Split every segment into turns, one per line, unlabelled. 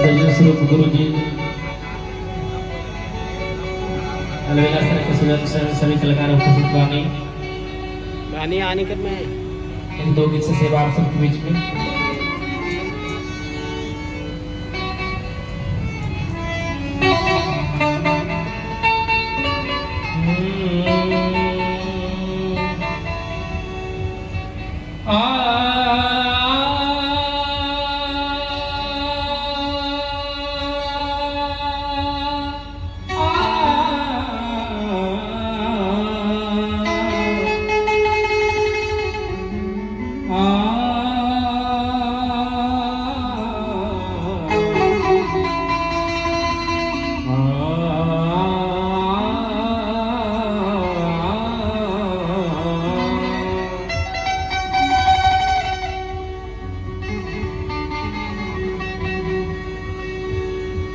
भजन स्वरूप गुरु जी अलवेला सर के सभी कलाकार उपस्थित बानी
आने कर मैं
इन दो गीत से सेवा आप सबके बीच में।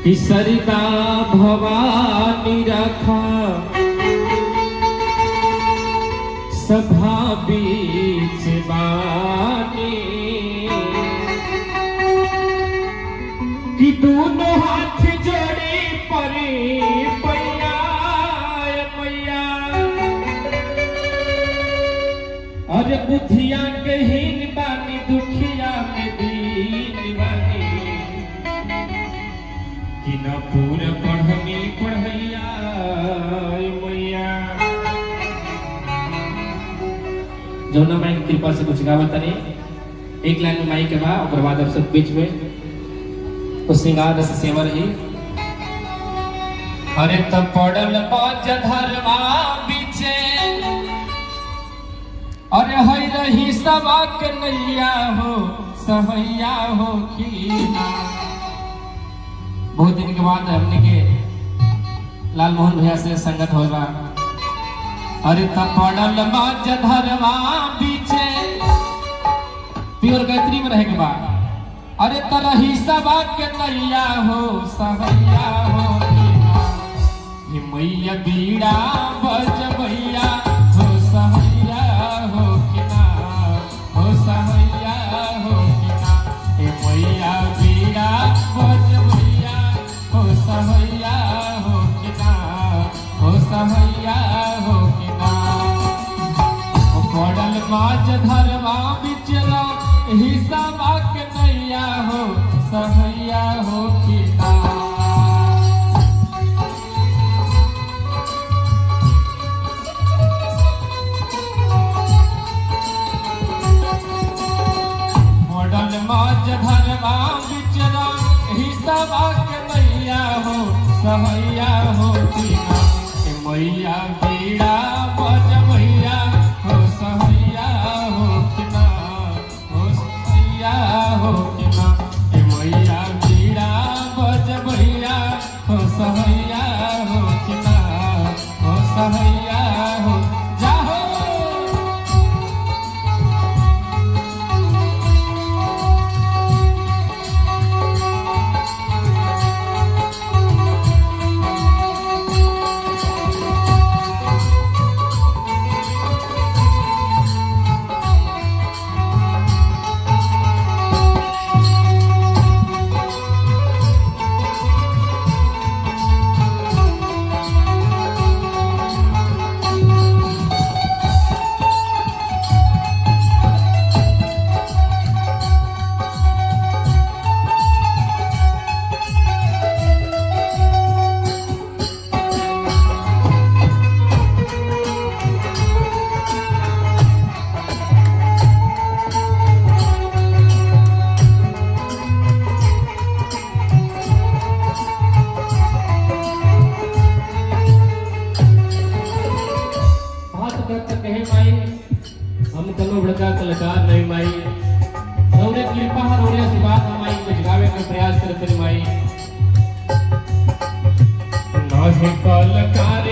कि सरिता भवानी रखा सभा बीच बानी कि दोनों हाथ जोड़े परे पैया मैया अरे बुधिया कहीन बानी दुखिया में दीन बानी कि न पूरा पढ़नी पढ़ैया मैया जौना माई की कृपा से कुछ गावत नहीं एक लाइन में माई के बाद और बाद अब सब बीच में तो श्रृंगार रस सेवा रही। अरे तब पड़ल बाज धरवा बीचे अरे हई रही सवा के नैया हो सहैया हो की बहुत दिन के बाद हमने के लाल मोहन भैया से संगत होगा। अरे तब पड़ल बाज धरवा बीचे प्योर गायत्री में रहेगा बा अरे तरही सबा के नैया हो सहैया हो कि मैया बीड़ा बज भैया हो सहैया हो कि ना हो सहैया हो कि ना ए मैया बीड़ा बज भैया हो सहैया हो कि ना हो सहैया हो कि ना ओ पड़ल बाज धरवा बिचला हिसाबा के नैया हो सहैया हो कि ना मॉडल माज धरवा बिचरा हिसाबा के नैया हो सहैया हो कि ना मैया बीड़ा बज भैया हो सहैया हो कि ना हो कि ना ए मैया बीड़ा बज भैया हो सहैया हो कि ना हो सहैया हो जाहो हम कलो बड़का कलाकार नहीं माई रौरे कृपा रौरे आशीर्वाद माई बजगावे के प्रयास करते माई ना है कलाकार